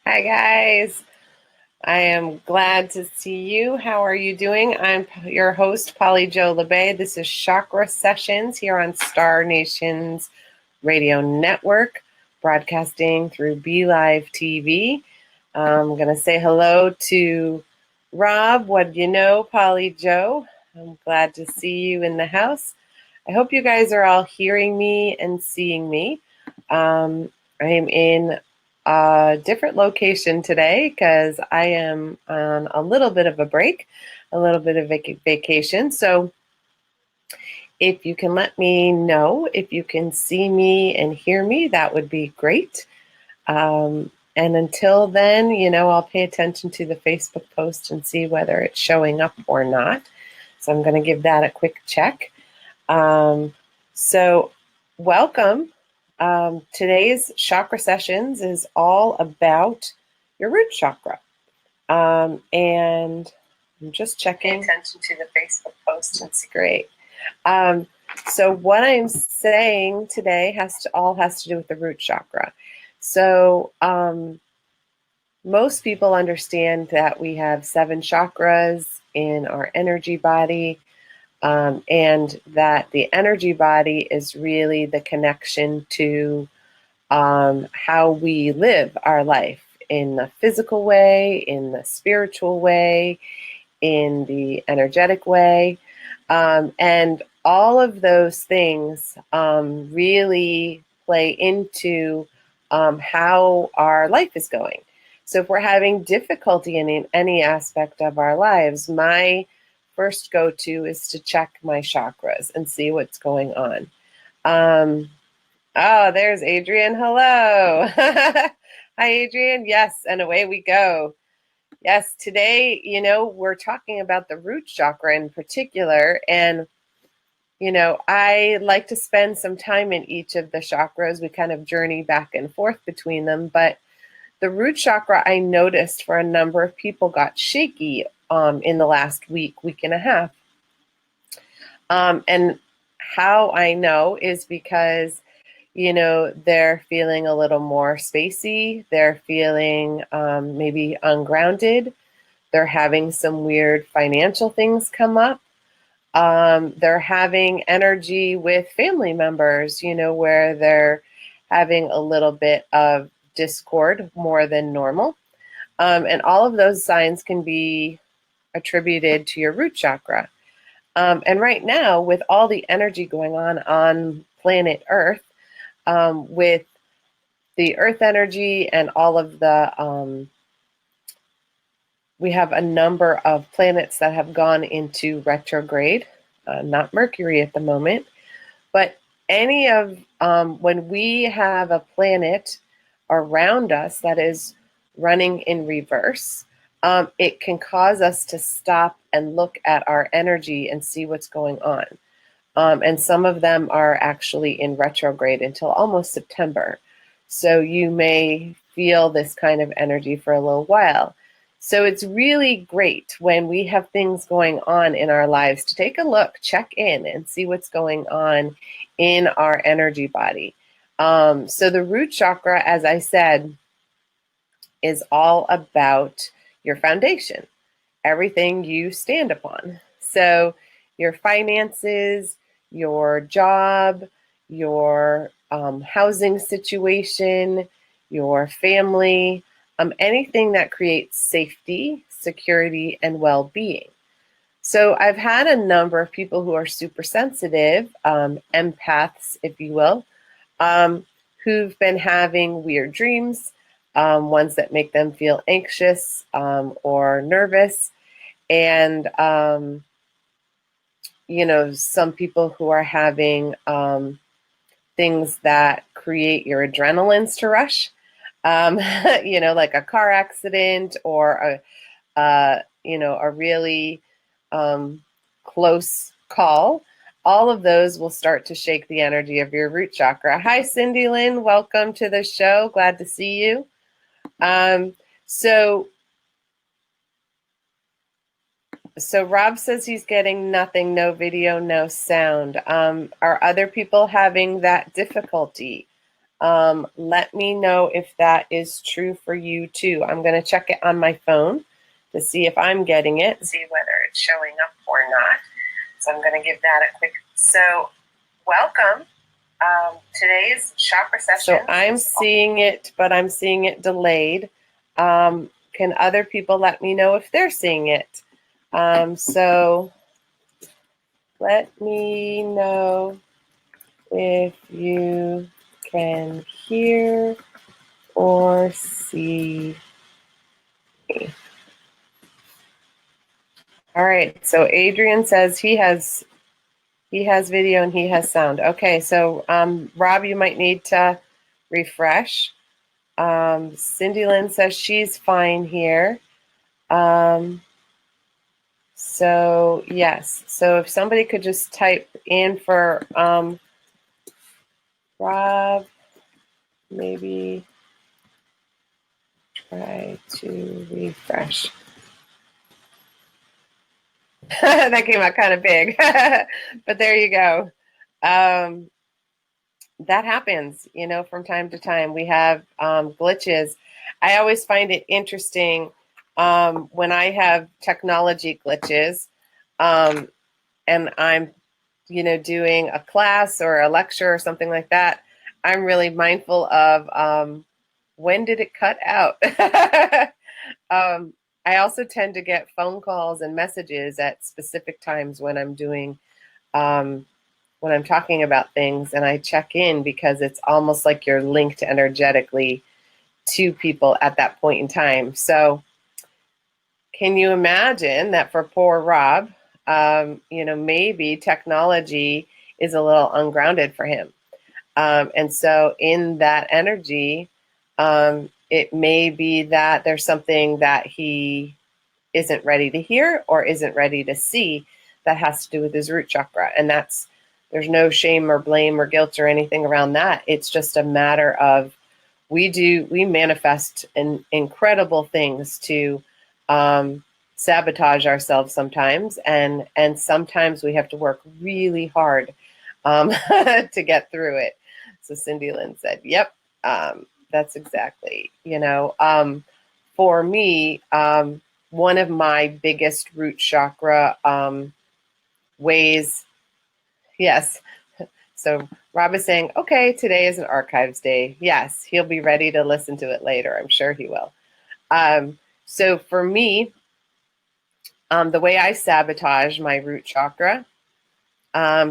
Hi, guys. I am glad to see you. How are you doing? I'm your host, Polly Jo Labbe. This is Chakra Sessions here on Star Nation's radio network, broadcasting through BeLive TV. I'm going to say hello to Rob. What do you know, Polly Jo? I'm glad to see you in the house. I hope you guys are all hearing me and seeing me. I am in a different location today because I am on a little bit of a break, a little bit of vacation. So if you can let me know if you can see me and hear me, that would be great. And until then, I'll pay attention to the Facebook post and see whether it's showing up or not. So I'm going to give that a quick check. So welcome. Today's Chakra Sessions is all about your root chakra. And I'm just checking. Pay attention to the Facebook post. That's great. So what I'm saying today has to do with the root chakra. So most people understand that we have 7 chakras in our energy body. And that the energy body is really the connection to how we live our life in the physical way, in the spiritual way, in the energetic way. And all of those things really play into how our life is going. So if we're having difficulty in any aspect of our lives, my first go-to is to check my chakras and see what's going on. Oh, there's Adrian. Hello. Hi, Adrian. Yes, and away we go. Yes, today, we're talking about the root chakra in particular. And, I like to spend some time in each of the chakras. We kind of journey back and forth between them. But the root chakra, I noticed for a number of people got shaky in the last week and a half. And how I know is because, they're feeling a little more spacey. They're feeling maybe ungrounded. They're having some weird financial things come up. They're having energy with family members, where they're having a little bit of discord more than normal. And all of those signs can be attributed to your root chakra. And right now, with all the energy going on planet Earth, with the Earth energy and all of the, we have a number of planets that have gone into retrograde, not Mercury at the moment, but any of, when we have a planet around us that is running in reverse, it can cause us to stop and look at our energy and see what's going on. And some of them are actually in retrograde until almost September. So you may feel this kind of energy for a little while. So it's really great when we have things going on in our lives to take a look, check in, and see what's going on in our energy body. So the root chakra, as I said, is all about your foundation, everything you stand upon. So your finances, your job, your housing situation, your family, anything that creates safety, security, and well-being. So I've had a number of people who are super sensitive, empaths, if you will, who've been having weird dreams, ones that make them feel anxious or nervous. And, some people who are having things that create your adrenalines to rush, like a car accident or a really close call. All of those will start to shake the energy of your root chakra. Hi, Cindy Lynn. Welcome to the show. Glad to see you. So Rob says he's getting nothing, no video, no sound. Are other people having that difficulty? Let me know if that is true for you too. I'm going to check it on my phone to see if I'm getting it, see whether it's showing up or not. So I'm going to give that a quick. So welcome. Today's chakra session. So I'm seeing it, but I'm seeing it delayed. Can other people let me know if they're seeing it? So let me know if you can hear or see me. All right. So Adrian says he has video and he has sound. Okay. So Rob, you might need to refresh. Cindy Lynn says she's fine here. So yes. So if somebody could just type in for Rob, maybe try to refresh. That came out kind of big, but there you go. That happens, from time to time. We have glitches. I always find it interesting when I have technology glitches and I'm, doing a class or a lecture or something like that. I'm really mindful of when did it cut out? I also tend to get phone calls and messages at specific times when I'm doing, when I'm talking about things, and I check in because it's almost like you're linked energetically to people at that point in time. So can you imagine that for poor Rob, maybe technology is a little ungrounded for him. And so in that energy, it may be that there's something that he isn't ready to hear or isn't ready to see that has to do with his root chakra. And there's no shame or blame or guilt or anything around that. It's just a matter of we manifest incredible things to sabotage ourselves sometimes. And sometimes we have to work really hard to get through it. So Cindy Lynn said, yep, that's exactly, for me, one of my biggest root chakra ways, yes. So Rob is saying, okay, today is an archives day. Yes, he'll be ready to listen to it later. I'm sure he will. So for me, the way I sabotage my root chakra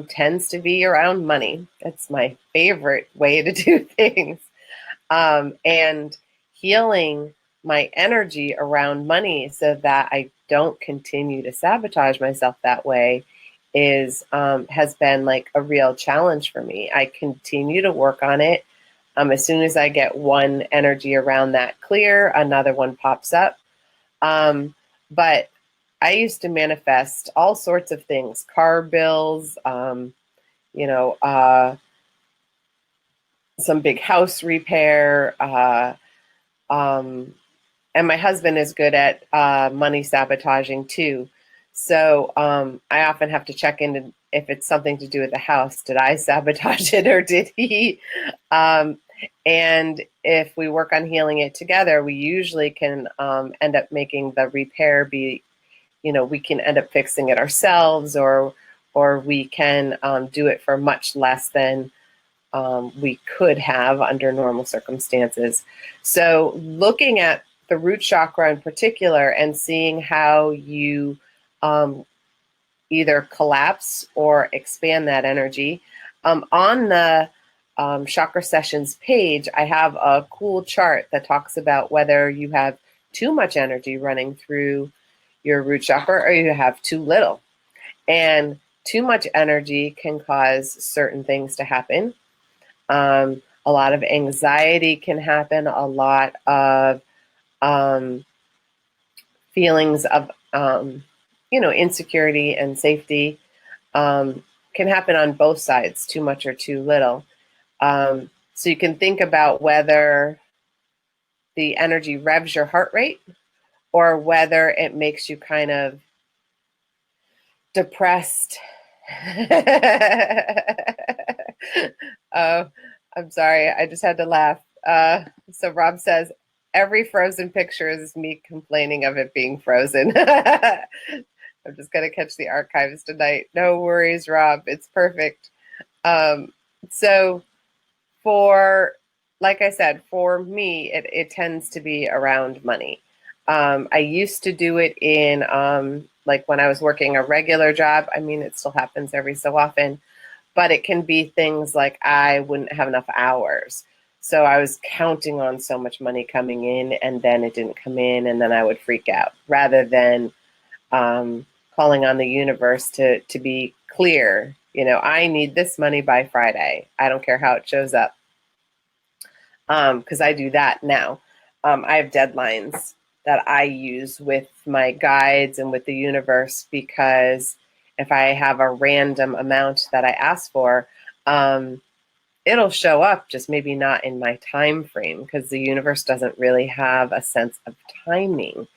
tends to be around money. That's my favorite way to do things. And healing my energy around money so that I don't continue to sabotage myself that way has been like a real challenge for me. I continue to work on it. As soon as I get one energy around that clear, another one pops up. But I used to manifest all sorts of things, car bills, some big house repair, and my husband is good at money sabotaging too. So I often have to check in if it's something to do with the house. Did I sabotage it or did he? And if we work on healing it together, we usually can end up making the repair be, we can end up fixing it ourselves, or we can do it for much less than we could have under normal circumstances. So looking at the root chakra in particular and seeing how you either collapse or expand that energy. On the Chakra Sessions page, I have a cool chart that talks about whether you have too much energy running through your root chakra or you have too little. And too much energy can cause certain things to happen. A lot of anxiety can happen, a lot of feelings of, insecurity and safety can happen on both sides, too much or too little. So you can think about whether the energy revs your heart rate or whether it makes you kind of depressed. I'm sorry, I just had to laugh. So Rob says, every frozen picture is me complaining of it being frozen. I'm just going to catch the archives tonight. No worries, Rob. It's perfect. Um, so for, like I said, for me, it tends to be around money. I used to do it in, like when I was working a regular job. I mean, it still happens every so often, but it can be things like I wouldn't have enough hours. So I was counting on so much money coming in, and then it didn't come in, and then I would freak out rather than calling on the universe to be clear. You know, I need this money by Friday. I don't care how it shows up, because I do that now. I have deadlines that I use with my guides and with the universe, because if I have a random amount that I ask for, it'll show up, just maybe not in my time frame, because the universe doesn't really have a sense of timing.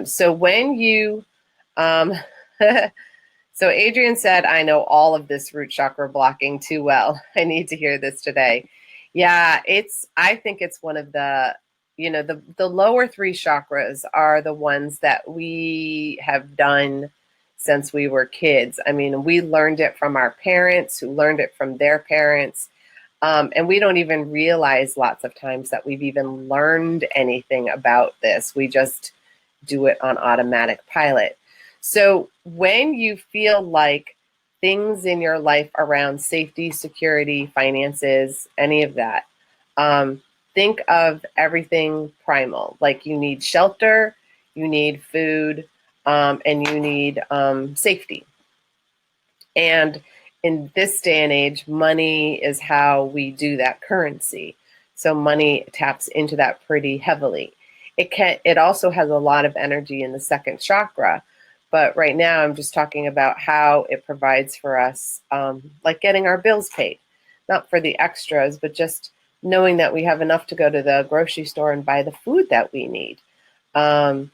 So when you, so Adrian said, I know all of this root chakra blocking too well. I need to hear this today. Yeah, I think it's one of the, the lower three chakras are the ones that we have done since we were kids. I mean, we learned it from our parents, who learned it from their parents. And we don't even realize lots of times that we've even learned anything about this. We just do it on automatic pilot. So when you feel like things in your life around safety, security, finances, any of that, think of everything primal. Like you need shelter, you need food, and you need safety. And in this day and age, money is how we do that currency. So money taps into that pretty heavily. It also has a lot of energy in the second chakra, but right now I'm just talking about how it provides for us, like getting our bills paid, not for the extras, but just knowing that we have enough to go to the grocery store and buy the food that we need. 100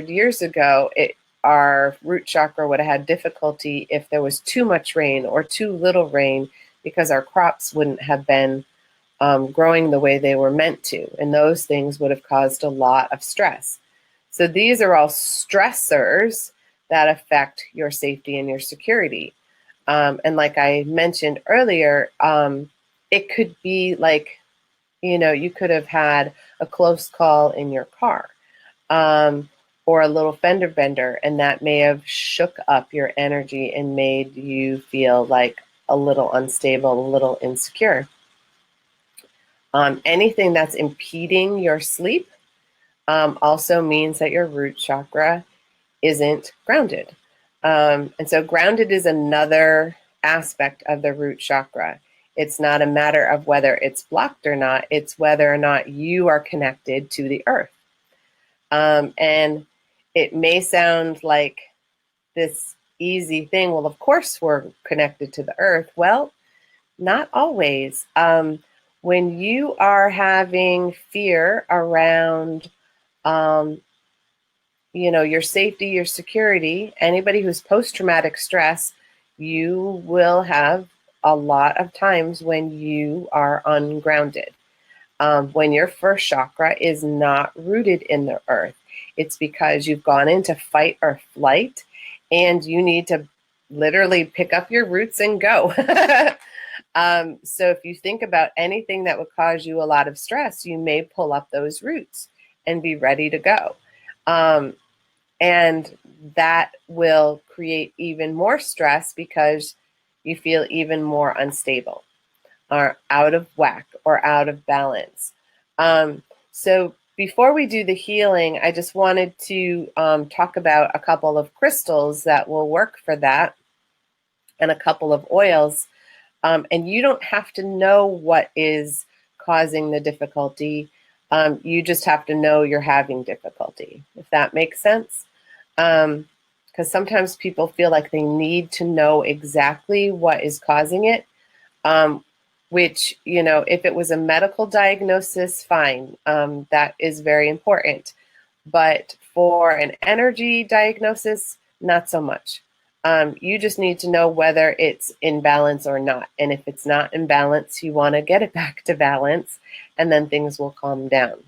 years ago, our root chakra would have had difficulty if there was too much rain or too little rain, because our crops wouldn't have been growing the way they were meant to. And those things would have caused a lot of stress. So these are all stressors that affect your safety and your security. And like I mentioned earlier, it could be like, you could have had a close call in your car, or a little fender bender, and that may have shook up your energy and made you feel like a little unstable, a little insecure. Anything that's impeding your sleep also means that your root chakra isn't grounded. And so grounded is another aspect of the root chakra. It's not a matter of whether it's blocked or not, it's whether or not you are connected to the earth. And it may sound like this easy thing. Well, of course we're connected to the earth. Well, not always. When you are having fear around, your safety, your security, anybody who's post-traumatic stress, you will have a lot of times when you are ungrounded. When your first chakra is not rooted in the earth, it's because you've gone into fight or flight, and you need to literally pick up your roots and go. So if you think about anything that would cause you a lot of stress, you may pull up those roots and be ready to go. And that will create even more stress because you feel even more unstable or out of whack or out of balance. So before we do the healing, I just wanted to talk about a couple of crystals that will work for that, and a couple of oils. And you don't have to know what is causing the difficulty. You just have to know you're having difficulty, if that makes sense. Because sometimes people feel like they need to know exactly what is causing it, which, if it was a medical diagnosis, fine. That is very important. But for an energy diagnosis, not so much. You just need to know whether it's in balance or not. And if it's not in balance, you want to get it back to balance, and then things will calm down.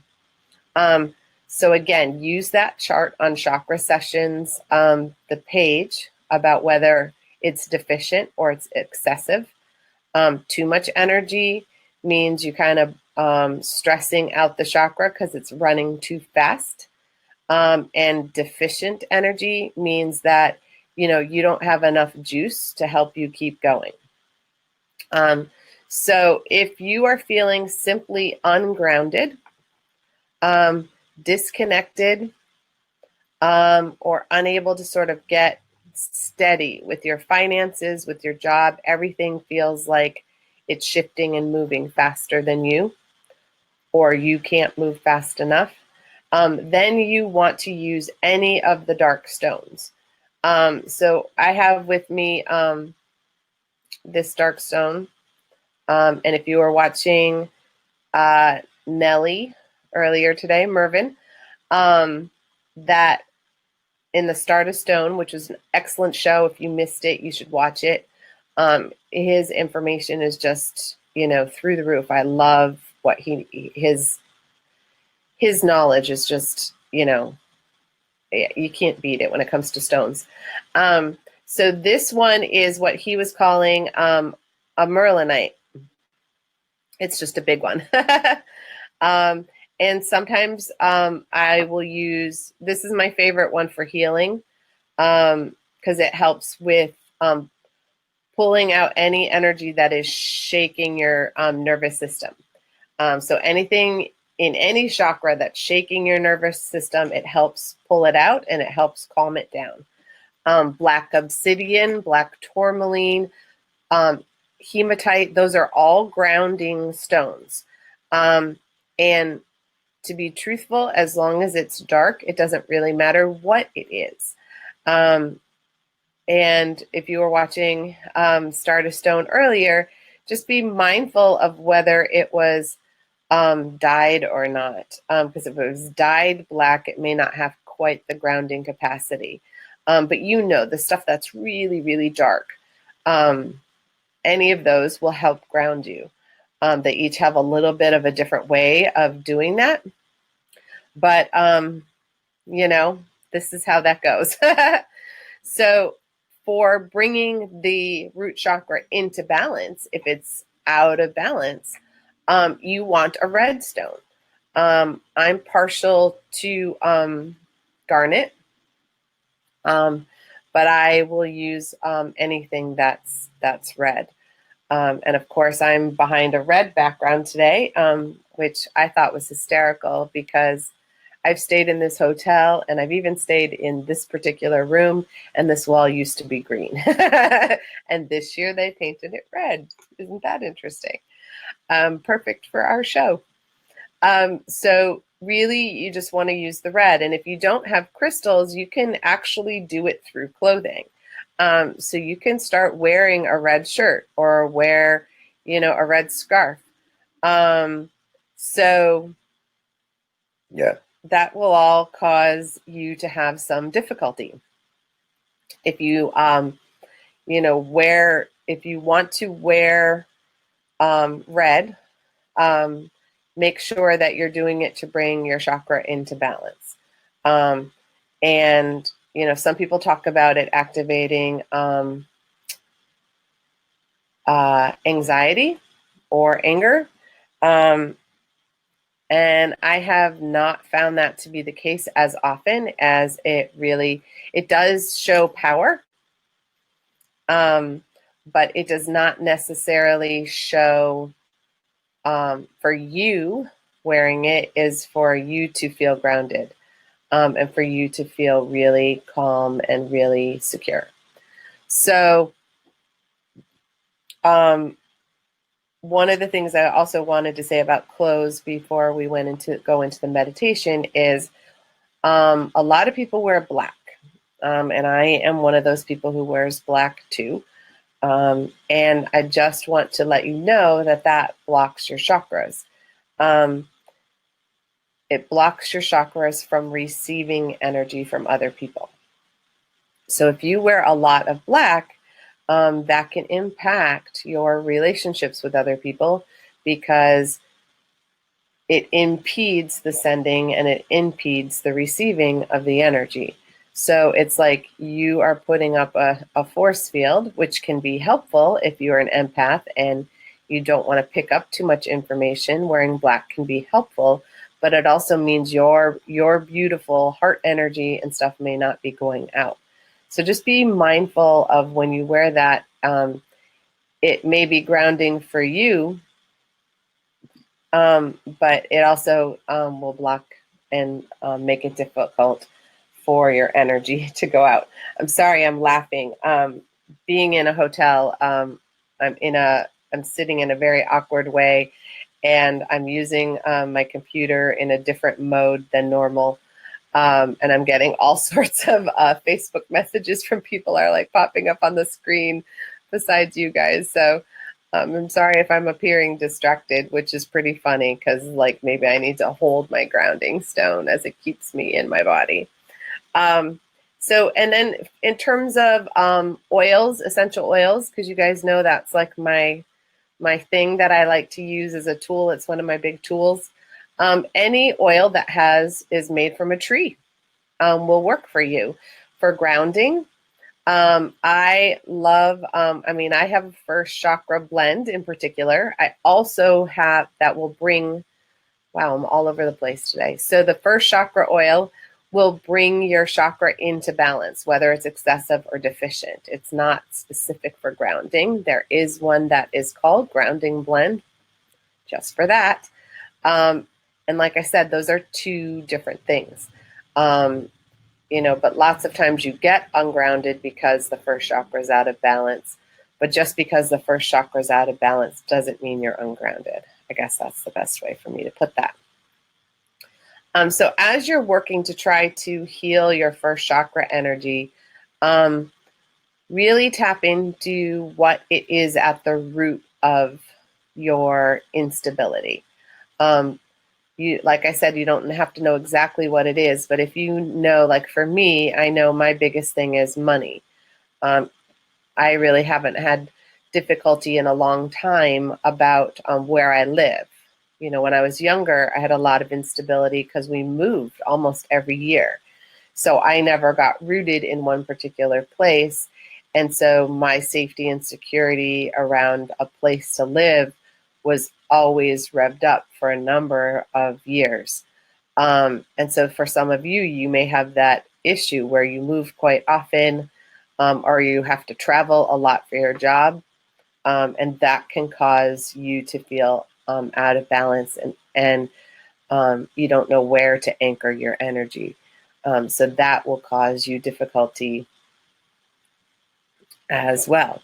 So again, use that chart on Chakra Sessions, the page about whether it's deficient or it's excessive. Too much energy means you kind of stressing out the chakra because it's running too fast. And deficient energy means that, you don't have enough juice to help you keep going. So if you are feeling simply ungrounded, disconnected, or unable to sort of get steady with your finances, with your job, everything feels like it's shifting and moving faster than you, or you can't move fast enough, then you want to use any of the dark stones. So I have with me this dark stone. And if you were watching Nellie earlier today, Mervyn, that in the Stardust Stone, which was an excellent show. If you missed it, you should watch it. His information is just, through the roof. I love what his knowledge is just, you can't beat it when it comes to stones. So this one is what he was calling a Merlinite. It's just a big one. And sometimes I will use, this is my favorite one for healing, because it helps with pulling out any energy that is shaking your nervous system. So anything in any chakra that's shaking your nervous system, it helps pull it out and it helps calm it down. Black obsidian, black tourmaline, hematite, those are all grounding stones. And to be truthful, as long as it's dark, it doesn't really matter what it is. And if you were watching Stardust Stone earlier, just be mindful of whether it was dyed or not. Because if it was dyed black, it may not have quite the grounding capacity. But the stuff that's really, really dark, any of those will help ground you. They each have a little bit of a different way of doing that. But, this is how that goes. So for bringing the root chakra into balance, if it's out of balance, you want a red stone. I'm partial to garnet, but I will use anything that's red. And of course, I'm behind a red background today, which I thought was hysterical because I've stayed in this hotel and I've even stayed in this particular room, and this wall used to be green. And this year they painted it red. Isn't that interesting? Perfect for our show. So really, you just want to use the red. And if you don't have crystals, you can actually do it through clothing. So you can start wearing a red shirt or wear, a red scarf. So yeah, that will all cause you to have some difficulty. If you, if you want to wear red, make sure that you're doing it to bring your chakra into balance. And, some people talk about it activating anxiety or anger. And I have not found that to be the case as often as it does show power. But it does not necessarily show, for you wearing it is for you to feel grounded, and for you to feel really calm and really secure. So, one of the things I also wanted to say about clothes before we go into the meditation is, a lot of people wear black, and I am one of those people who wears black too. And I just want to let you know that blocks your chakras. It blocks your chakras from receiving energy from other people. So if you wear a lot of black, that can impact your relationships with other people because it impedes the sending and it impedes the receiving of the energy. So it's like you are putting up a force field, which can be helpful if you're an empath and you don't want to pick up too much information. Wearing black can be helpful, but it also means your beautiful heart energy and stuff may not be going out. So just be mindful of when you wear that. It may be grounding for you, but it also will block and make it difficult for your energy to go out. I'm sorry, I'm laughing. Being in a hotel, I'm sitting in a very awkward way, and I'm using my computer in a different mode than normal. And I'm getting all sorts of Facebook messages from people are like popping up on the screen besides you guys. So I'm sorry if I'm appearing distracted, which is pretty funny because like maybe I need to hold my grounding stone as it keeps me in my body. So, and then in terms of oils, essential oils, because you guys know that's like my thing that I like to use as a tool. It's one of my big tools. Any oil that is made from a tree will work for you for grounding. I love, I have a first chakra blend in particular. I also have that will bring, wow, I'm all over the place today. So the first chakra oil will bring your chakra into balance, whether it's excessive or deficient. It's not specific for grounding. There is one that is called Grounding Blend just for that. And like I said, those are two different things. But lots of times you get ungrounded because the first chakra is out of balance. But just because the first chakra is out of balance doesn't mean you're ungrounded. I guess that's the best way for me to put that. So as you're working to try to heal your first chakra energy, really tap into what it is at the root of your instability. Like I said, you don't have to know exactly what it is, but if you know, like for me, I know my biggest thing is money. I really haven't had difficulty in a long time about where I live. When I was younger, I had a lot of instability because we moved almost every year. So I never got rooted in one particular place. And so my safety and security around a place to live was always revved up for a number of years. And so for some of you, you may have that issue where you move quite often, or you have to travel a lot for your job. And that can cause you to feel out of balance and you don't know where to anchor your energy. So that will cause you difficulty as well.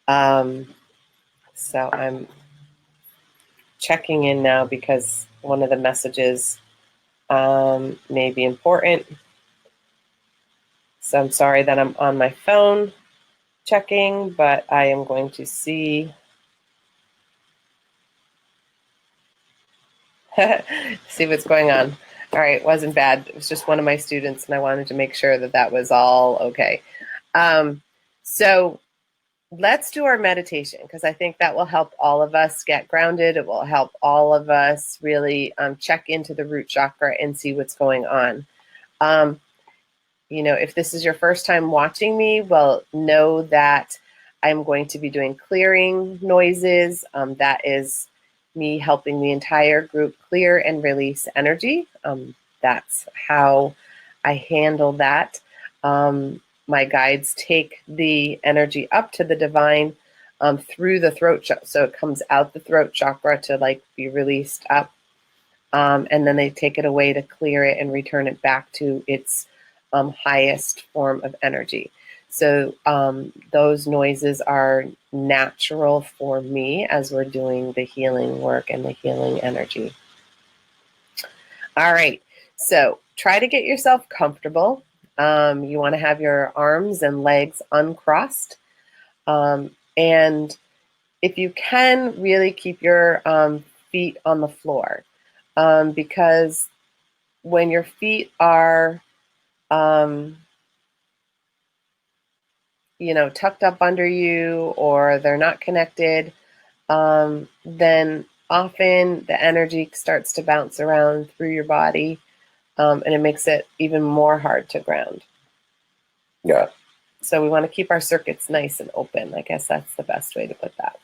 So I'm checking in now because one of the messages may be important. So I'm sorry that I'm on my phone checking, but I am going to see what's going on. All right, wasn't bad. It was just one of my students, and I wanted to make sure that was all okay. So let's do our meditation because I think that will help all of us get grounded. It will help all of us really check into the root chakra and see what's going on. If this is your first time watching me, well, know that I'm going to be doing clearing noises. That is me helping the entire group clear and release energy. That's how I handle that. My guides take the energy up to the divine through the throat chakra. So it comes out the throat chakra to be released up. And then they take it away to clear it and return it back to its highest form of energy. So those noises are natural for me as we're doing the healing work and the healing energy. All right, so try to get yourself comfortable. You want to have your arms and legs uncrossed. And if you can, really keep your feet on the floor. Because when your feet are tucked up under you, or they're not connected, then often the energy starts to bounce around through your body, and it makes it even more hard to ground. Yeah. So we want to keep our circuits nice and open. I guess that's the best way to put that.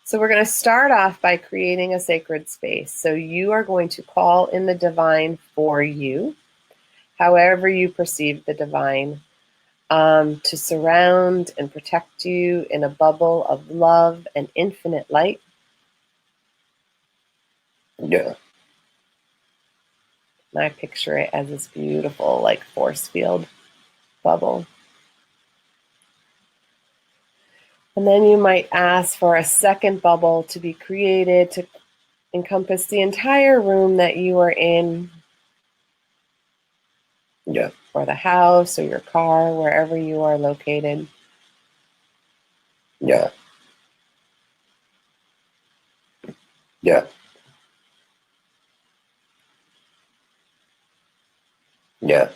So we're going to start off by creating a sacred space. So you are going to call in the divine for you, however you perceive the divine, to surround and protect you in a bubble of love and infinite light. Yeah. And I picture it as this beautiful, like, force field bubble. And then you might ask for a second bubble to be created to encompass the entire room that you are in. Yeah. Or the house or your car, wherever you are located. Yeah. Yeah. Yeah.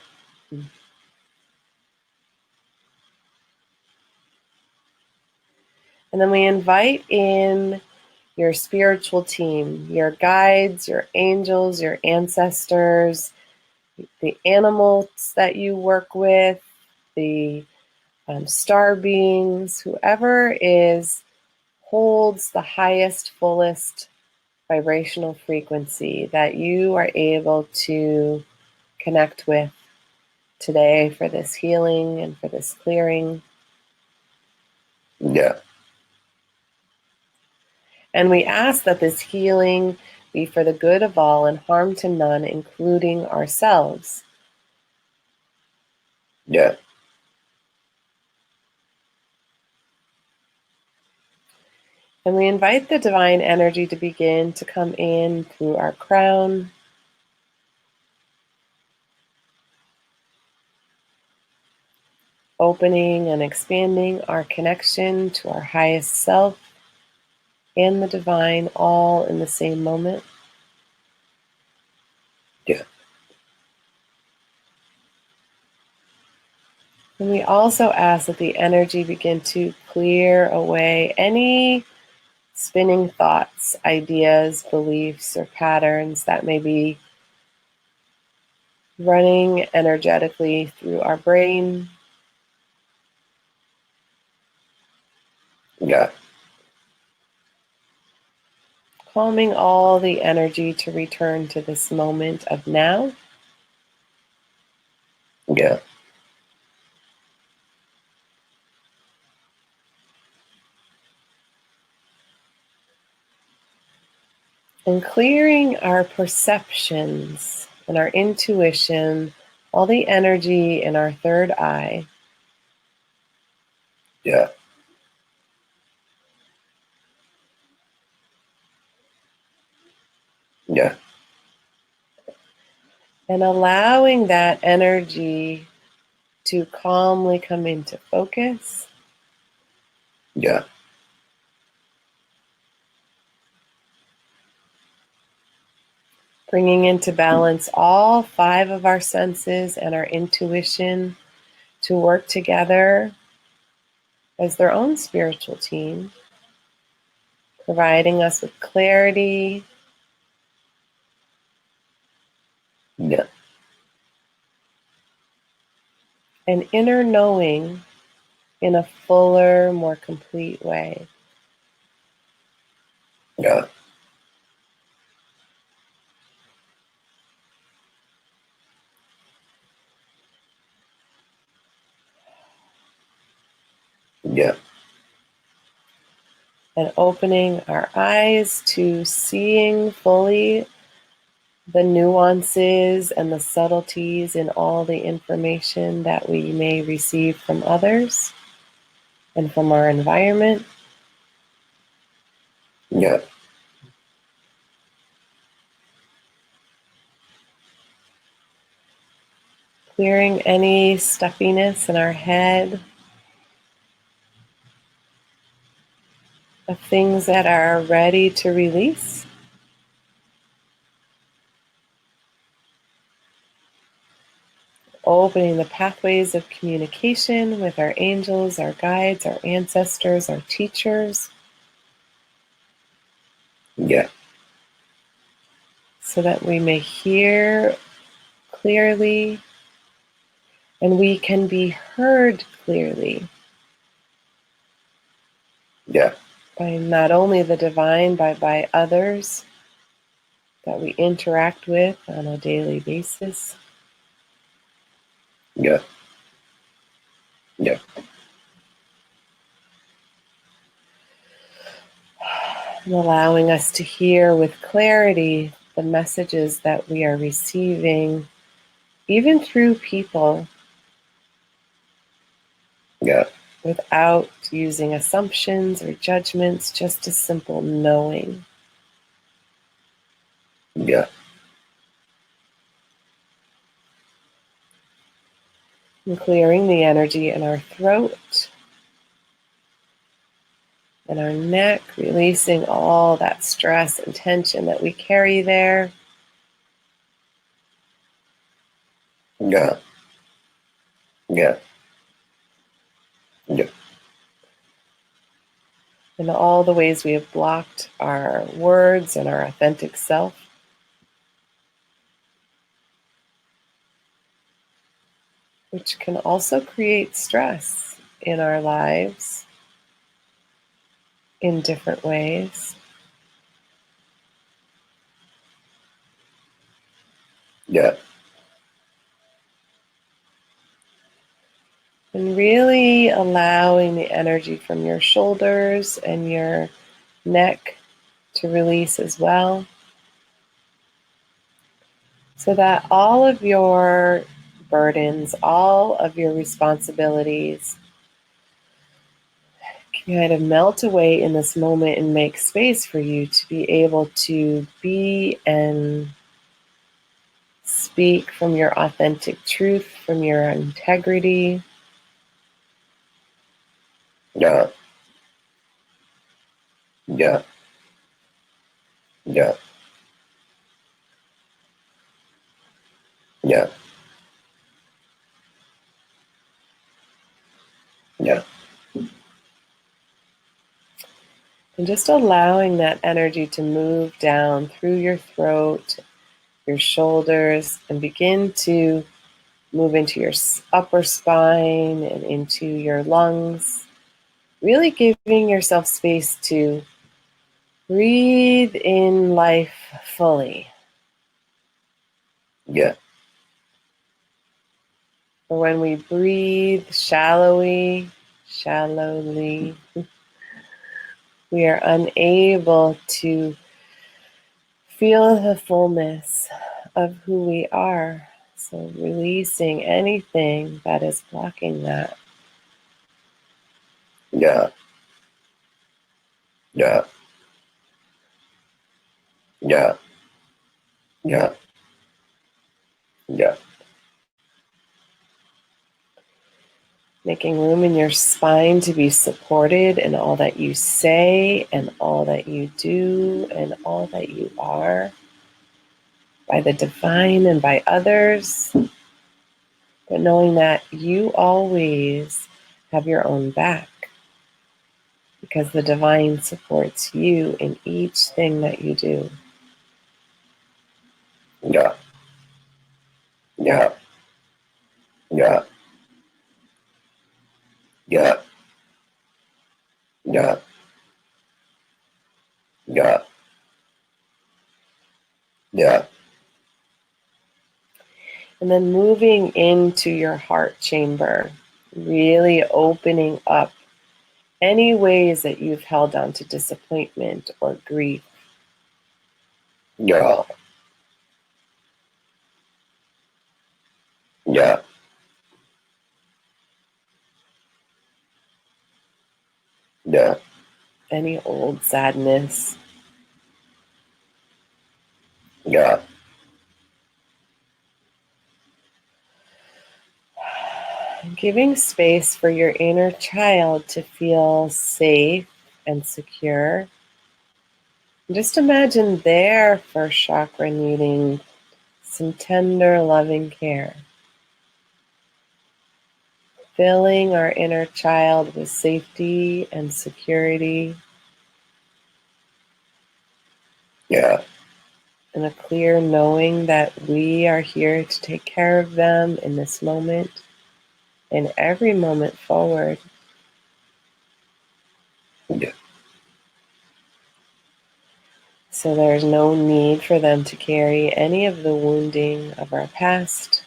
And then we invite in your spiritual team, your guides, your angels, your ancestors, the animals that you work with, the star beings, whoever holds the highest, fullest vibrational frequency that you are able to connect with today for this healing and for this clearing. Yeah. And we ask that this healing be for the good of all and harm to none, including ourselves. Yeah. And we invite the divine energy to begin to come in through our crown, opening and expanding our connection to our highest self and the divine, all in the same moment. Yeah. And we also ask that the energy begin to clear away any spinning thoughts, ideas, beliefs, or patterns that may be running energetically through our brain. Yeah. Calming all the energy to return to this moment of now. Yeah. And clearing our perceptions and our intuition, all the energy in our third eye. Yeah. Yeah. And allowing that energy to calmly come into focus. Yeah. Bringing into balance all 5 of our senses and our intuition to work together as their own spiritual team, providing us with clarity, Yeah. and inner knowing in a fuller, more complete way. Yeah. Yeah. And opening our eyes to seeing fully the nuances and the subtleties in all the information that we may receive from others and from our environment. Yeah. Clearing any stuffiness in our head of things that are ready to release. opening the pathways of communication with our angels, our guides, our ancestors, our teachers, Yeah. so that we may hear clearly and we can be heard clearly Yeah. by not only the divine, but by others that we interact with on a daily basis. Yeah. Yeah. And allowing us to hear with clarity the messages that we are receiving, even through people, Yeah. without using assumptions or judgments, just a simple knowing. Yeah. And clearing the energy in our throat and our neck, releasing all that stress and tension that we carry there. Yeah. Yeah. Yeah. And all the ways we have blocked our words and our authentic self. Which can also create stress in our lives in different ways. Yeah. And really allowing the energy from your shoulders and your neck to release as well. So that all of your burdens, all of your responsibilities can kind of melt away in this moment and make space for you to be able to be and speak from your authentic truth, from your integrity. Yeah. Yeah. Yeah. Yeah. Yeah. And just allowing that energy to move down through your throat, your shoulders, and begin to move into your upper spine and into your lungs. Really giving yourself space to breathe in life fully. Yeah. For when we breathe shallowly, we are unable to feel the fullness of who we are. So releasing anything that is blocking that. Yeah. Yeah. Yeah. Yeah. Yeah. Making room in your spine to be supported in all that you say and all that you do and all that you are by the divine and by others. But knowing that you always have your own back because the divine supports you in each thing that you do. Yeah. Yeah. Yeah. Yeah. Yeah. Yeah. Yeah. And then moving into your heart chamber, really opening up any ways that you've held on to disappointment or grief. Yeah. Yeah. Yeah. Any old sadness. Yeah. Giving space for your inner child to feel safe and secure. Just imagine their first chakra needing some tender, loving care. filling our inner child with safety and security Yeah. and a clear knowing that we are here to take care of them in this moment and every moment forward. Yeah. So there's no need for them to carry any of the wounding of our past.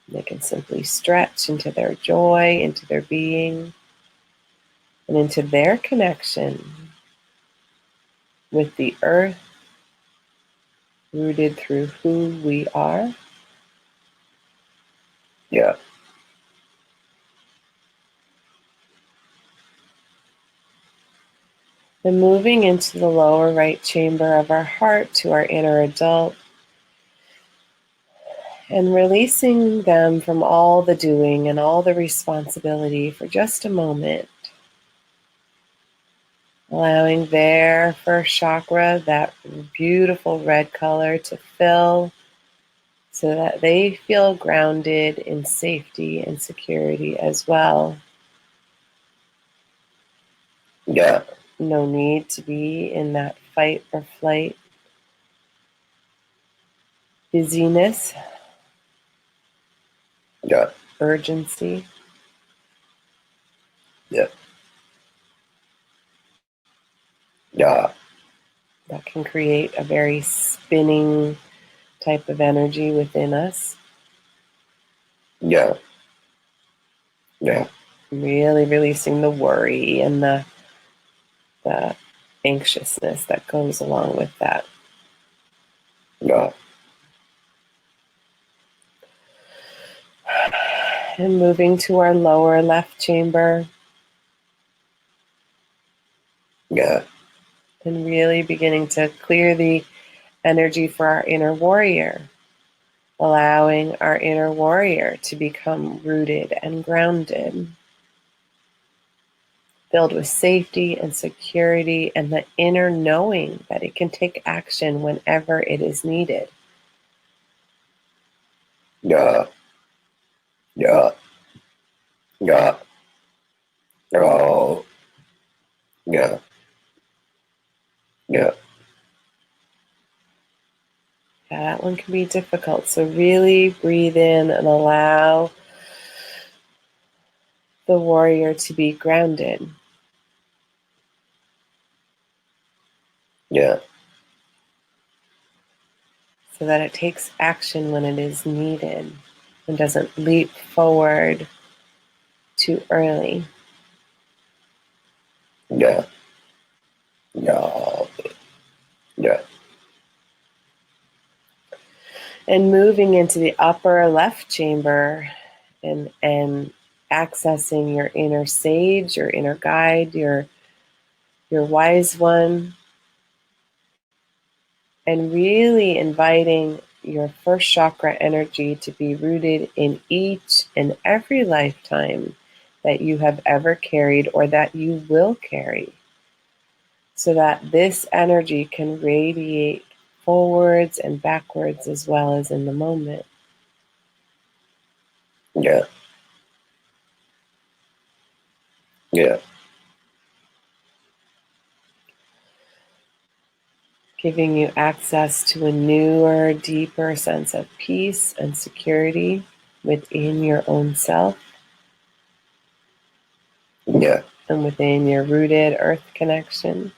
They can simply stretch into their joy, into their being, and into their connection with the earth, rooted through who we are. Yeah. And moving into the lower right chamber of our heart to our inner adult, and releasing them from all the doing and all the responsibility for just a moment. Allowing their first chakra, that beautiful red color, to fill so that they feel grounded in safety and security as well. Yeah. No need to be in that fight or flight busyness, Yeah. urgency. Yeah. Yeah. That can create a very spinning type of energy within us. Yeah. Yeah. Really releasing the worry and the anxiousness that goes along with that. Yeah. And moving to our lower left chamber Yeah. and really beginning to clear the energy for our inner warrior, allowing our inner warrior to become rooted and grounded, filled with safety and security and the inner knowing that it can take action whenever it is needed. Yeah. Yeah. Yeah. Oh. Yeah. Yeah. Yeah, that one can be difficult. So really breathe in and allow the warrior to be grounded Yeah. so that it takes action when it is needed and doesn't leap forward too early. Yeah. Yeah. Yeah. And moving into the upper left chamber and accessing your inner sage, your inner guide, your wise one, and really inviting your first chakra energy to be rooted in each and every lifetime that you have ever carried or that you will carry, so that this energy can radiate forwards and backwards as well as in the moment. Yeah. Yeah. Giving you access to a newer, deeper sense of peace and security within your own self Yeah. and within your rooted earth connection.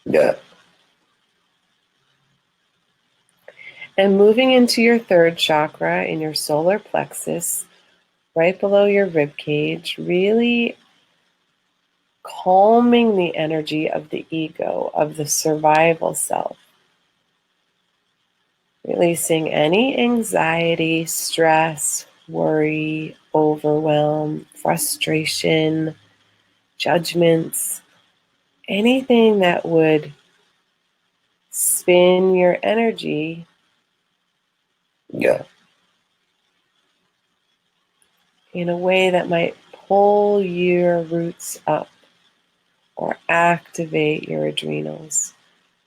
Yeah. And moving into your third chakra in your solar plexus, right below your rib cage, really calming the energy of the ego, of the survival self, releasing any anxiety, stress, worry, overwhelm, frustration, judgments, anything that would spin your energy Yeah. in a way that might pull your roots up or activate your adrenals.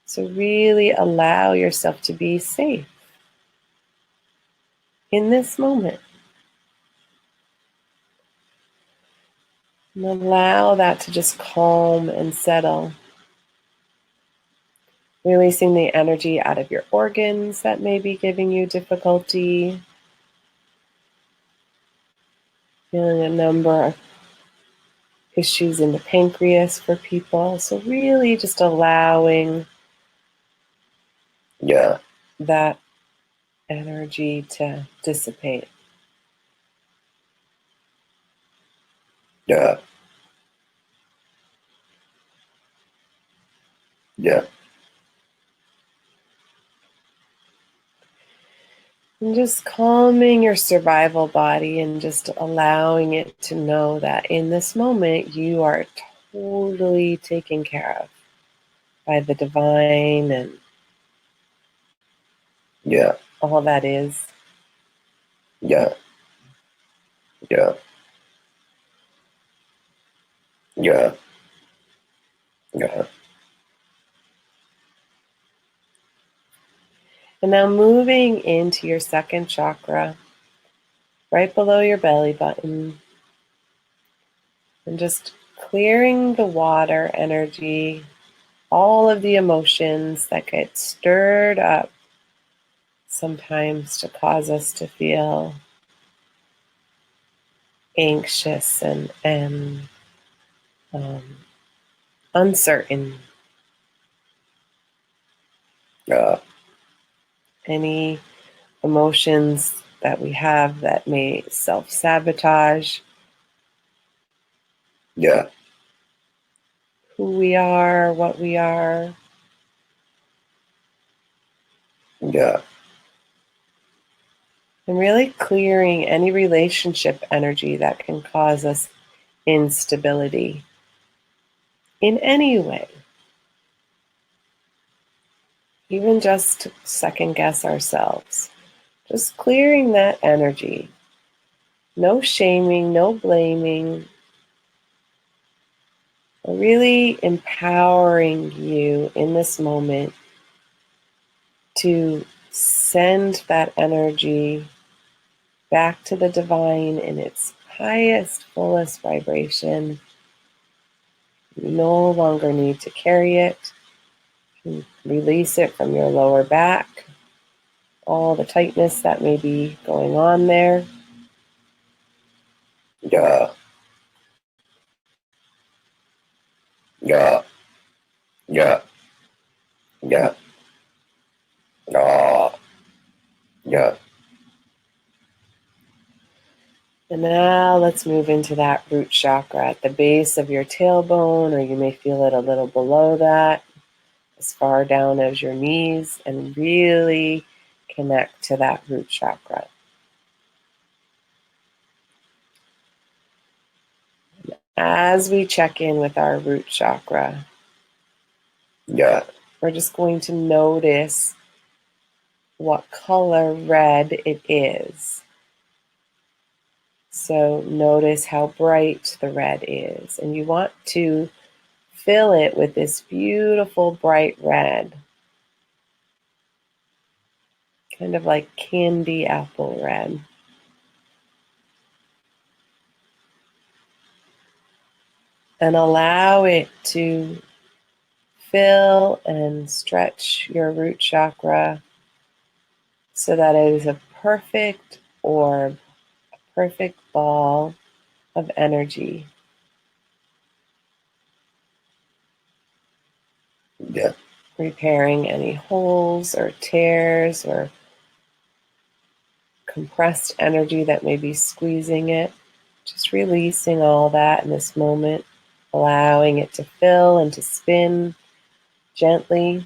So really allow yourself to be safe. in this moment. And allow that to just calm and settle. Releasing the energy out of your organs that may be giving you difficulty. Feeling a number of issues in the pancreas for people. So really just allowing that energy to dissipate. Yeah. And just calming your survival body and just allowing it to know that in this moment you are totally taken care of by the divine and all that is. Yeah. Yeah. Yeah. Yeah. And now moving into your second chakra, right below your belly button, and just clearing the water energy, all of the emotions that get stirred up sometimes to cause us to feel anxious and uncertain. Any emotions that we have that may self-sabotage who we are, what we are. And really clearing any relationship energy that can cause us instability in any way. Even just to second guess ourselves. Just clearing that energy. No shaming, no blaming. Really empowering you in this moment to send that energy back to the divine in its highest, fullest vibration. You no longer need to carry it. You release it from your lower back, all the tightness that may be going on there. Yeah. Yeah. Yeah. Yeah. Yeah. And now let's move into that root chakra at the base of your tailbone, or you may feel it a little below that, as far down as your knees, and really connect to that root chakra. As we check in with our root chakra, we're just going to notice what color red it is. So notice how bright the red is. And you want to fill it with this beautiful bright red, kind of like candy apple red. And allow it to fill and stretch your root chakra so that it is a perfect orb, a perfect ball of energy. Repairing any holes or tears or compressed energy that may be squeezing it. Just releasing all that in this moment, allowing it to fill and to spin gently.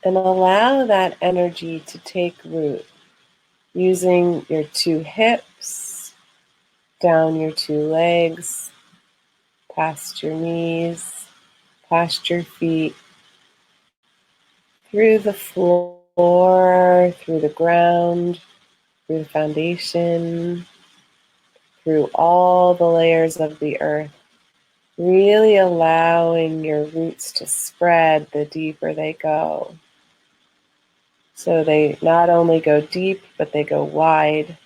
And allow that energy to take root using your two hips, down your two legs, past your knees, past your feet, through the floor, through the ground, through the foundation, through all the layers of the earth, really allowing your roots to spread the deeper they go. So they not only go deep, but they go wide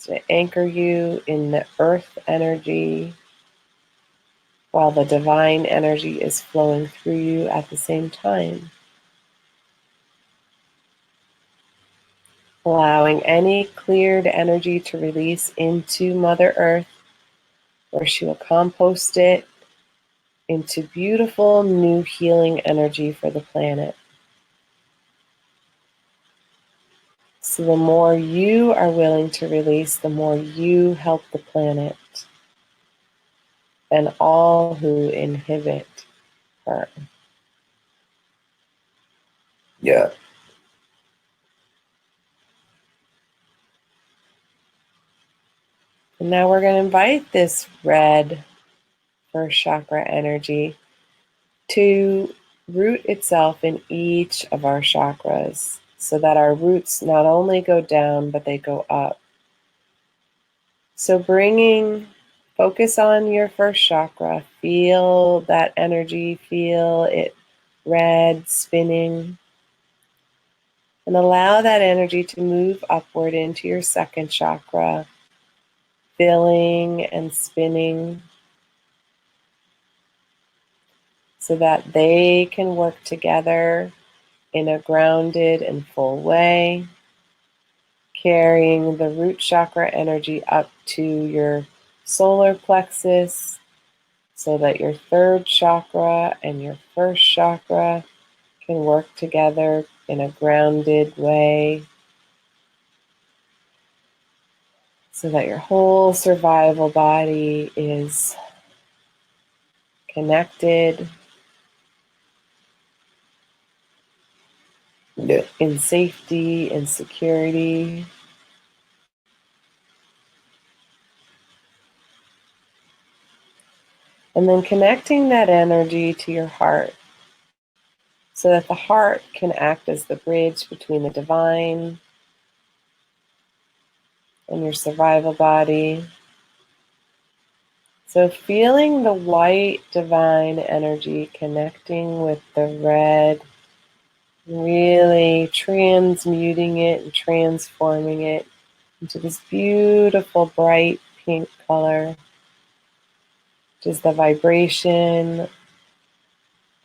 to anchor you in the earth energy while the divine energy is flowing through you at the same time. Allowing any cleared energy to release into Mother Earth, where she will compost it into beautiful new healing energy for the planet. So the more you are willing to release, the more you help the planet and all who inhibit her. Yeah. And now we're going to invite this red first chakra energy to root itself in each of our chakras so that our roots not only go down, but they go up. So bringing focus on your first chakra, feel that energy, feel it red spinning, and allow that energy to move upward into your second chakra, filling and spinning so that they can work together in a grounded and full way, carrying the root chakra energy up to your solar plexus so that your third chakra and your first chakra can work together in a grounded way so that your whole survival body is connected Yeah. in safety and security. And then connecting that energy to your heart so that the heart can act as the bridge between the divine and your survival body. So feeling the white divine energy connecting with the red, really transmuting it and transforming it into this beautiful bright pink color, which is the vibration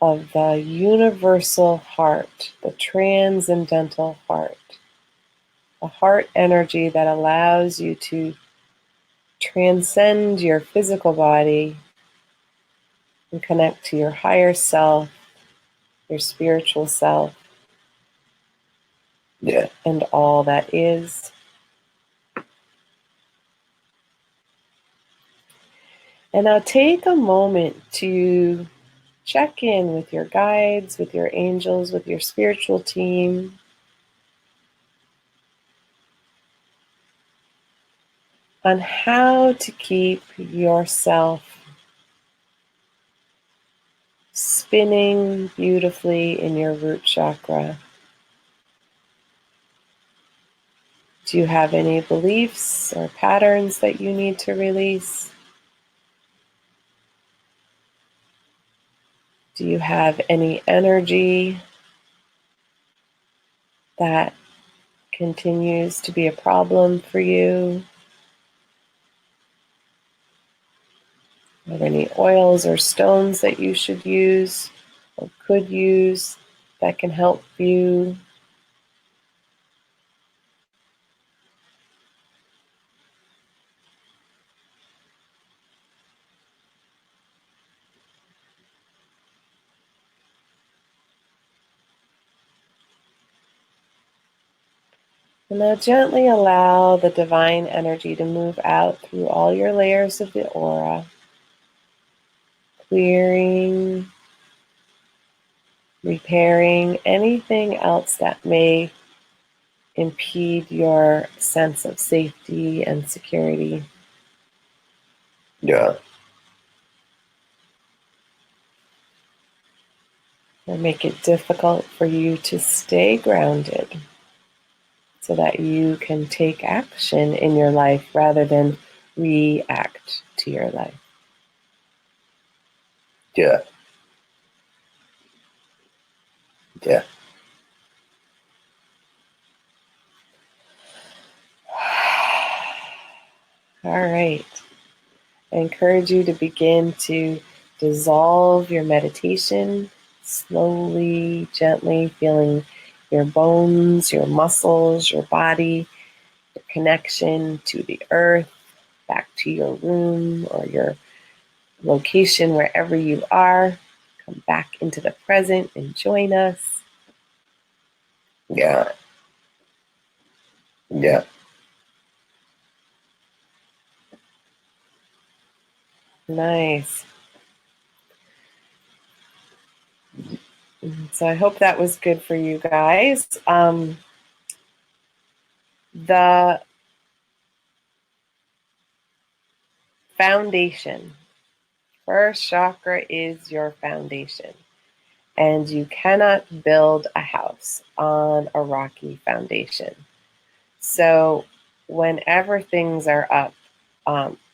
of the universal heart, the transcendental heart, the heart energy that allows you to transcend your physical body and connect to your higher self, your spiritual self, Yeah. and all that is. And now take a moment to check in with your guides, with your angels, with your spiritual team. On how to keep yourself spinning beautifully in your root chakra. Do you have any beliefs or patterns that you need to release? Do you have any energy that continues to be a problem for you? Are there any oils or stones that you should use or could use that can help you? And now gently allow the divine energy to move out through all your layers of the aura, clearing, repairing anything else that may impede your sense of safety and security, Yeah. or make it difficult for you to stay grounded. so that you can take action in your life rather than react to your life. Yeah. Yeah. All right. I encourage you to begin to dissolve your meditation slowly, gently, feeling your bones, your muscles, your body, your connection to the earth, back to your room or your location, wherever you are. Come back into the present and join us. Yeah. Yeah. Nice. So I hope that was good for you guys. The foundation. First chakra is your foundation. And you cannot build a house on a rocky foundation. So whenever things are up,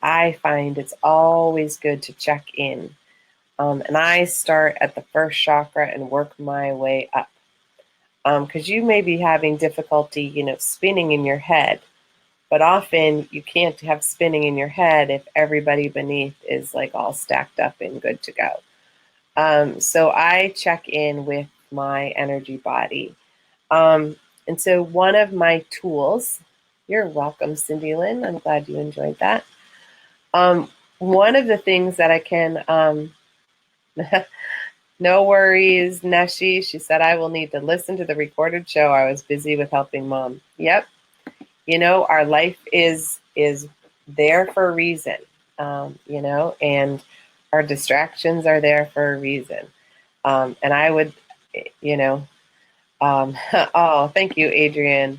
I find it's always good to check in. And I start at the first chakra and work my way up. Because you may be having difficulty, spinning in your head. But often you can't have spinning in your head if everybody beneath is like all stacked up and good to go. So I check in with my energy body. And so one of my tools, you're welcome, Cindy Lynn. I'm glad you enjoyed that. One of the things that I can, no worries, Neshi. She said, I will need to listen to the recorded show. I was busy with helping mom. Yep. Our life is there for a reason, and our distractions are there for a reason. And I would, oh, thank you, Adrienne.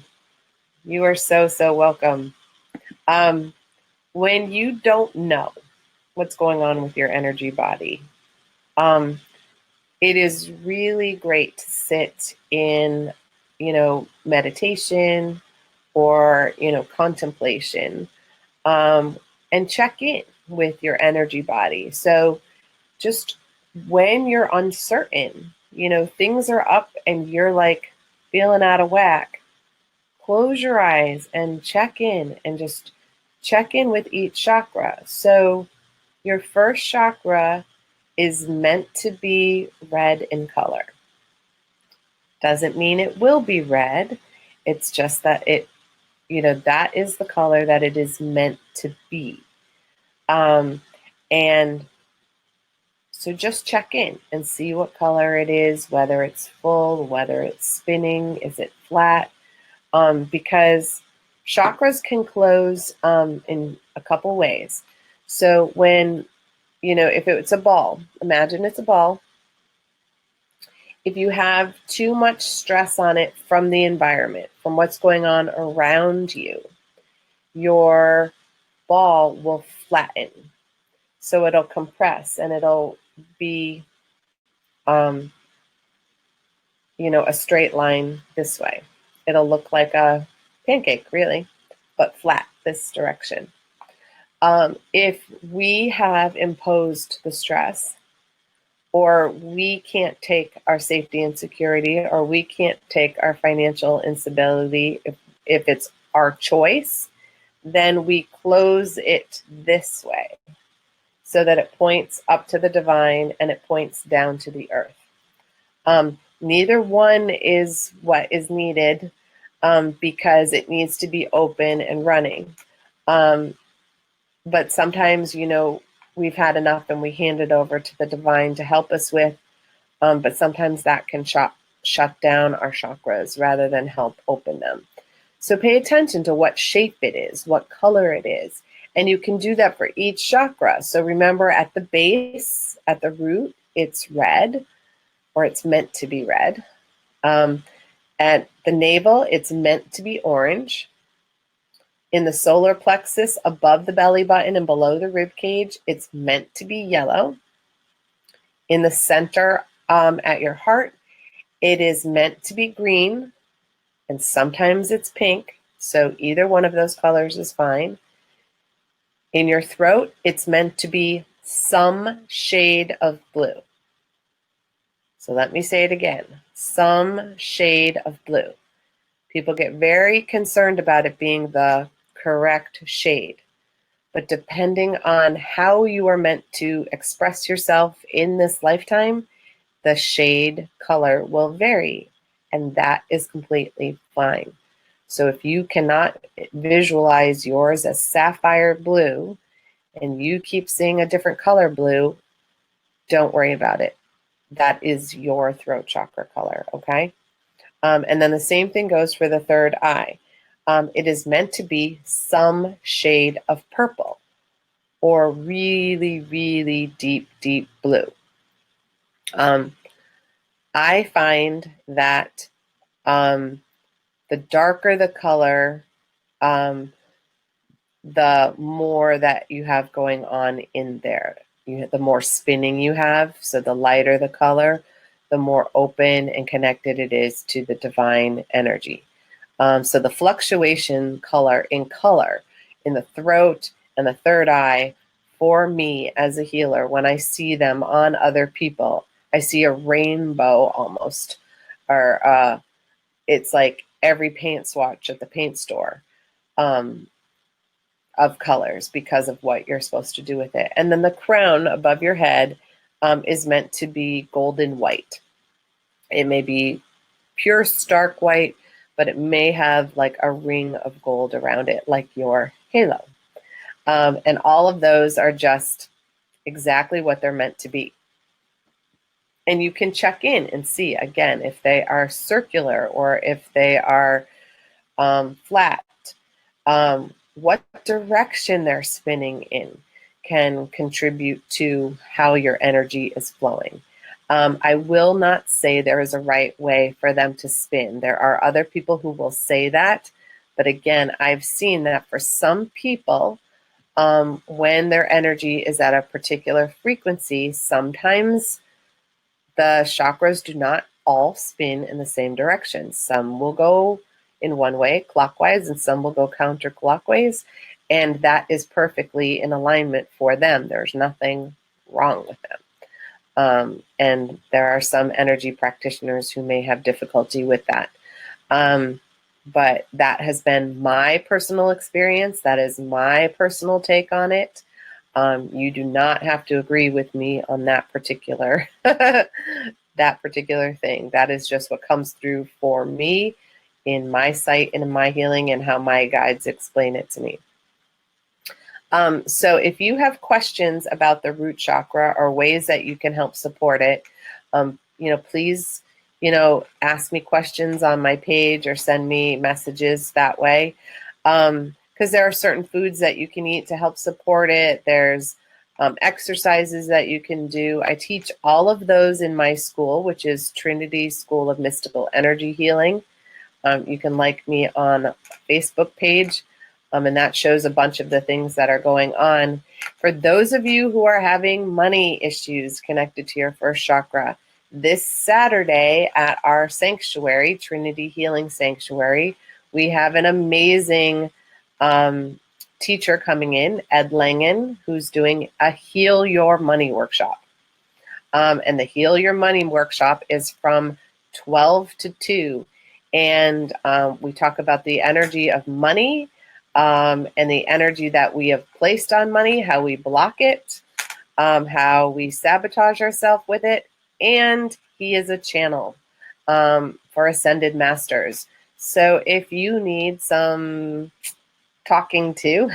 You are so, so welcome. When you don't know what's going on with your energy body, it is really great to sit in, meditation or, contemplation, and check in with your energy body. So just when you're uncertain, things are up and you're like feeling out of whack, close your eyes and check in and just check in with each chakra. So your first chakra is meant to be red in color. Doesn't mean it will be red. It's just that that is the color that it is meant to be. And so just check in and see what color it is, whether it's full, whether it's spinning, is it flat? Because chakras can close in a couple ways. So when, if it's a ball, imagine it's a ball. If you have too much stress on it from the environment, from what's going on around you, your ball will flatten. So it'll compress and it'll be, a straight line this way. It'll look like a pancake, really, but flat this direction. If we have imposed the stress, or we can't take our safety and security, or we can't take our financial instability, if it's our choice, then we close it this way so that it points up to the divine and it points down to the earth. Neither one is what is needed, because it needs to be open and running. But sometimes, we've had enough and we hand it over to the divine to help us with. But sometimes that can shut down our chakras rather than help open them. So pay attention to what shape it is, what color it is. And you can do that for each chakra. So remember, at the base, at the root, it's red, or it's meant to be red. At the navel, it's meant to be orange. In the solar plexus, above the belly button and below the rib cage, it's meant to be yellow. In the center, at your heart, it is meant to be green. and sometimes it's pink. So either one of those colors is fine. In your throat, it's meant to be some shade of blue. So let me say it again, some shade of blue. People get very concerned about it being the correct shade. But depending on how you are meant to express yourself in this lifetime, the shade color will vary, and that is completely fine. So if you cannot visualize yours as sapphire blue and you keep seeing a different color blue, don't worry about it. That is your throat chakra color, okay? And then the same thing goes for the third eye. It is meant to be some shade of purple or really, really deep, deep blue. I find that the darker the color, the more that you have going on in there. The more spinning you have, so the lighter the color, the more open and connected it is to the divine energy. So the fluctuation color in the throat and the third eye, for me as a healer, when I see them on other people, I see a rainbow almost, or it's like every paint swatch at the paint store of colors because of what you're supposed to do with it. And then the crown above your head is meant to be golden white. It may be pure stark white, but it may have like a ring of gold around it, like your halo. And all of those are just exactly what they're meant to be. And you can check in and see, again, if they are circular or if they are flat. What direction they're spinning in can contribute to how your energy is flowing. I will not say there is a right way for them to spin. There are other people who will say that. But again, I've seen that for some people, when their energy is at a particular frequency, sometimes the chakras do not all spin in the same direction. Some will go in one way, clockwise, and some will go counterclockwise. And that is perfectly in alignment for them. There's nothing wrong with them. And there are some energy practitioners who may have difficulty with that. But that has been my personal experience. That is my personal take on it. You do not have to agree with me on that particular that particular thing. That is just what comes through for me in my sight and in my healing and how my guides explain it to me. So if you have questions about the root chakra or ways that you can help support it, please, ask me questions on my page or send me messages that way. Because there are certain foods that you can eat to help support it. There's exercises that you can do. I teach all of those in my school, which is Trinity School of Mystical Energy Healing. You can like me on a Facebook page, and that shows a bunch of the things that are going on. For those of you who are having money issues connected to your first chakra, this Saturday at our sanctuary, Trinity Healing Sanctuary, we have an amazing teacher coming in, Ed Langen, who's doing a Heal Your Money workshop. And the Heal Your Money workshop is from 12 to 2. And we talk about the energy of money and the energy that we have placed on money, how we block it, how we sabotage ourselves with it. And he is a channel for Ascended Masters. So if you need some talking to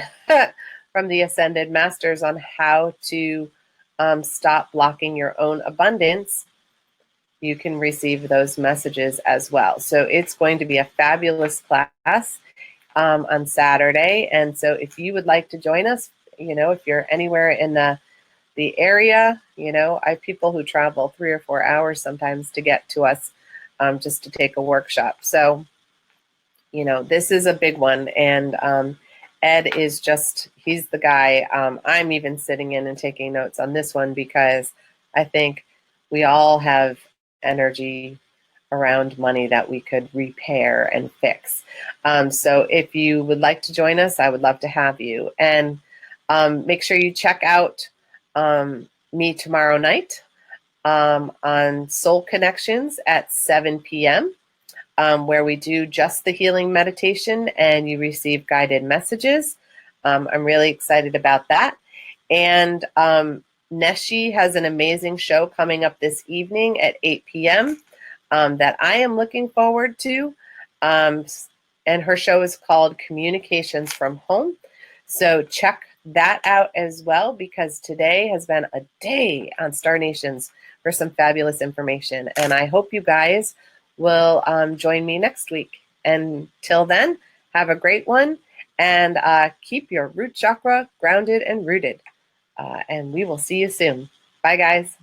from the Ascended Masters on how to stop blocking your own abundance, you can receive those messages as well. So it's going to be a fabulous class on Saturday. And so if you would like to join us, if you're anywhere in the area, I have people who travel 3 or 4 hours sometimes to get to us just to take a workshop. So, this is a big one. And Ed is he's the guy. I'm even sitting in and taking notes on this one because I think we all have energy around money that we could repair and fix. So if you would like to join us, I would love to have you. And make sure you check out me tomorrow night on Soul Connections at 7 p.m., where we do just the healing meditation and you receive guided messages. I'm really excited about that. And Neshi has an amazing show coming up this evening at 8 p.m. That I am looking forward to. And her show is called Communications from Home. So check that out as well, because today has been a day on Star Nations for some fabulous information. And I hope you guys will join me next week. And till then, have a great one, and keep your root chakra grounded and rooted. And we will see you soon. Bye, guys.